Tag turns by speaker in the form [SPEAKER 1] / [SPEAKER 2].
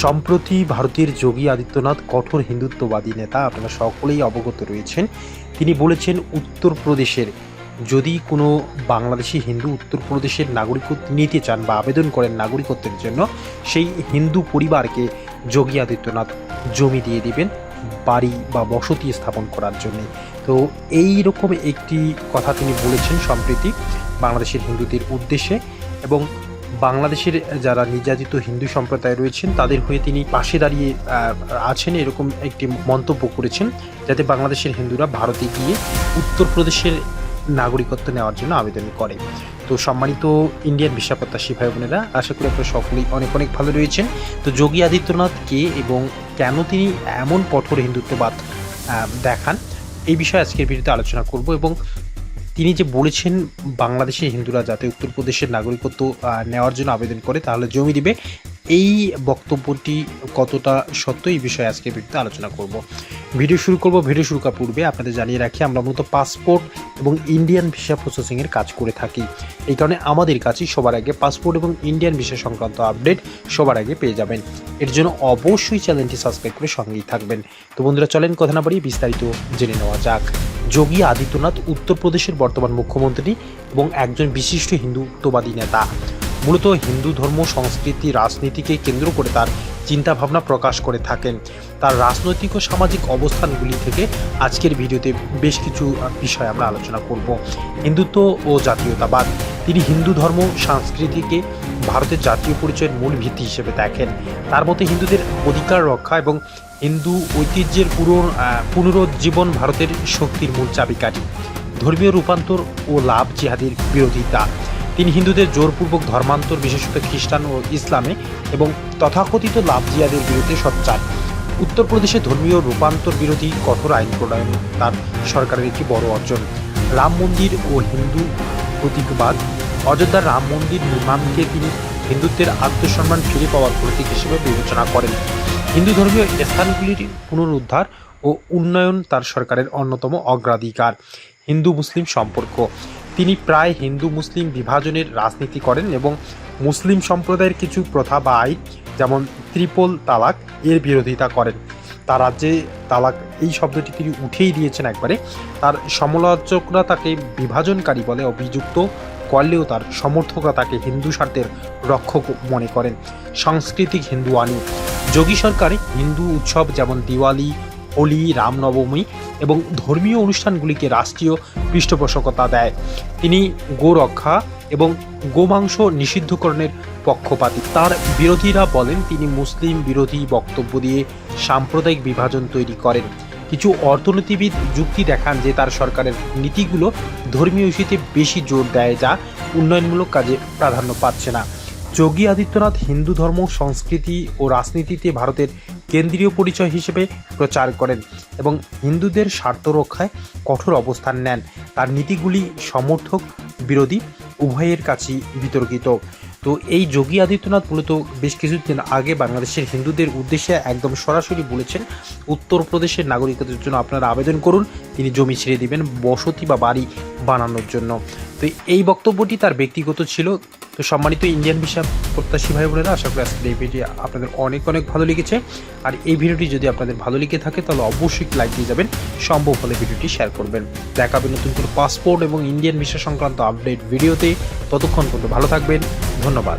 [SPEAKER 1] সম্প্রতি ভারতের যোগী আদিত্যনাথ কঠোর হিন্দুত্ববাদী নেতা, আপনারা সকলেই অবগত রয়েছেন। তিনি বলেছেন উত্তরপ্রদেশের যদি কোনো বাংলাদেশি হিন্দু উত্তরপ্রদেশের নাগরিকত্ব নিতে চান বা আবেদন করেন নাগরিকত্বের জন্য, সেই হিন্দু পরিবারকে যোগী আদিত্যনাথ জমি দিয়ে দিবেন বাড়ি বা বসতি স্থাপন করার জন্য। তো এই রকম একটি কথা তিনি বলেছেন সম্প্রতি বাংলাদেশের হিন্দুদের উদ্দেশ্যে, এবং বাংলাদেশের যারা নির্যাতিত হিন্দু সম্প্রদায় রয়েছেন তাদের হয়ে তিনি পাশে দাঁড়িয়ে আছেন, এরকম একটি মন্তব্য করেছেন, যাতে বাংলাদেশের হিন্দুরা ভারতে গিয়ে উত্তরপ্রদেশের নাগরিকত্ব নেওয়ার জন্য আবেদন করে। তো সম্মানিত ইন্ডিয়ান ভিসা প্রত্যাশী ভাই বোনেরা, আশা করি আপনারা সকলেই অনেক অনেক ভালো রয়েছেন। তো যোগী আদিত্যনাথ কে এবং কেন তিনি এমন কঠোর হিন্দুত্ববাদ দেখান, এই বিষয়ে আজকের ভিডিওতে আলোচনা করব। এবং তিনি যে বলেছেন বাংলাদেশের হিন্দুরা যাতে উত্তরপ্রদেশের নাগরিকত্ব নেওয়ার জন্য আবেদন করে তাহলে জমি দিবে, এই বক্তব্যটি কতটা সত্য এই বিষয়ে আজকে ভিডিওতে আলোচনা করব। ভিডিও শুরু করার পূর্বে আপনাদের জানিয়ে রাখি, আমরা মূলত পাসপোর্ট এবং ইন্ডিয়ান ভিসা প্রসেসিংয়ের কাজ করে থাকি। এই কারণে আমাদের কাছে সবার আগে পাসপোর্ট এবং ইন্ডিয়ান ভিসা সংক্রান্ত আপডেট সবার আগে পেয়ে যাবেন। এর জন্য অবশ্যই চ্যানেলটি সাবস্ক্রাইব করে সঙ্গেই থাকবেন। তো বন্ধুরা, চলেন কথা না বাড়িয়ে বিস্তারিত জেনে নেওয়া যাক। যোগী আদিত্যনাথ উত্তরপ্রদেশের বর্তমান মুখ্যমন্ত্রী এবং একজন বিশিষ্ট হিন্দুত্ববাদী নেতা। মূলত হিন্দু ধর্ম, সংস্কৃতি, রাজনীতিকে কেন্দ্র করে তার চিন্তাভাবনা প্রকাশ করে থাকেন। তার রাজনৈতিক ও সামাজিক অবস্থানগুলি থেকে আজকের ভিডিওতে বেশ কিছু বিষয় আমরা আলোচনা করব। হিন্দুত্ব ও জাতীয়তাবাদ। তিনি হিন্দু ধর্ম সংস্কৃতিকে ভারতের জাতীয় পরিচয়ের মূল ভিত্তি হিসেবে দেখেন। তার মতে হিন্দুদের অধিকার রক্ষা এবং হিন্দু ঐতিহ্যের পুনরুজ্জীবন ভারতের শক্তির মূল চাবিকাঠি। ধর্মীয় রূপান্তর ও লাভ জিহাদের বিরোধিতা। তিনি হিন্দুদের জোরপূর্বক ধর্মান্তর, বিশেষত খ্রিস্টান ও ইসলামে, এবং তথাকথিত লাভ জিহাদের বিরুদ্ধে সোচ্চার। উত্তরপ্রদেশে ধর্মীয় রূপান্তর বিরোধী কঠোর আইন প্রণয়ন তার সরকারের একটি বড় অর্জন। রাম মন্দির ও হিন্দু প্রতীকবাদ। অযোধ্যার রাম মন্দির নির্মাণকে তিনি হিন্দুত্বের আত্মসম্মান ফিরে পাওয়ার প্রতীক হিসেবে বিবেচনা করেন। হিন্দু ধর্মীয় স্থানগুলির পুনরুদ্ধার ও উন্নয়ন তার সরকারের অন্যতম অগ্রাধিকার। হিন্দু মুসলিম সম্পর্ক। তিনি প্রায় হিন্দু মুসলিম বিভাজনের রাজনীতি করেন এবং মুসলিম সম্প্রদায়ের কিছু প্রথা বা আইন, যেমন ত্রিপল তালাক, এর বিরোধিতা করেন। তার রাজ্যে তালাক এই শব্দটি তিনি উঠিয়েই দিয়েছেন একবারে। তার সমালোচকরা তাকে বিভাজনকারী বলে অভিযুক্ত করলেও তার সমর্থকরা তাকে হিন্দু স্বার্থের রক্ষক মনে করেন। সাংস্কৃতিক হিন্দুয়ানি। যোগী সরকার হিন্দু উৎসব যেমন দিওয়ালি, হোলি, রামনবমী এবং ধর্মীয় অনুষ্ঠানগুলিকে রাষ্ট্রীয় পৃষ্ঠপোষকতা দেয়। তিনি গোরক্ষা এবং গোমাংস নিষিদ্ধকরণের পক্ষপাতী। তার বিরোধীরা বলেন তিনি মুসলিম বিরোধী বক্তব্য দিয়ে সাম্প্রদায়িক বিভাজন তৈরি করেন। কিছু অর্থনীতিবিদ যুক্তি দেখান যে তার সরকারের নীতিগুলো ধর্মীয় ইস্যুতে বেশি জোর দেয়, যা উন্নয়নমূলক কাজে প্রাধান্য পাচ্ছে না। যোগী আদিত্যনাথ হিন্দু ধর্ম, সংস্কৃতি ও রাজনীতিতে ভারতের কেন্দ্রীয় পরিচয় হিসেবে প্রচার করেন এবং হিন্দুদের স্বার্থ রক্ষায় কঠোর অবস্থান নেন। তার নীতিগুলি সমর্থক বিরোধী উভয়ের কাছেই বিতর্কিত। তো এই যোগী আদিত্যনাথ মূলত বেশ কিছুদিন আগে বাংলাদেশের হিন্দুদের উদ্দেশ্যে একদম সরাসরি বলেছেন উত্তরপ্রদেশের নাগরিকত্বের জন্য আপনারা আবেদন করুন, তিনি জমি ছেড়ে দিবেন বসতি বা বাড়ি বানানোর জন্য। তো এই বক্তব্যটি তার ব্যক্তিগত ছিল। তো সম্মানিত ইন্ডিয়ান ভিসা প্রত্যাশী ভাই বোনেরা, আশা করি আজকের এই ভিডিও আপনাদের অনেক অনেক ভালো লেগেছে। আর এই ভিডিওটি যদি আপনাদের ভালো লেগে থাকে তাহলে অবশ্যই লাইক দিয়ে যাবেন, সম্ভব হলে ভিডিওটি শেয়ার করবেন। দেখা হবে নতুন কোনো পাসপোর্ট এবং ইন্ডিয়ান ভিসা সংক্রান্ত আপডেট ভিডিওতে। ততক্ষণ পর্যন্ত ভালো থাকবেন, ধন্যবাদ।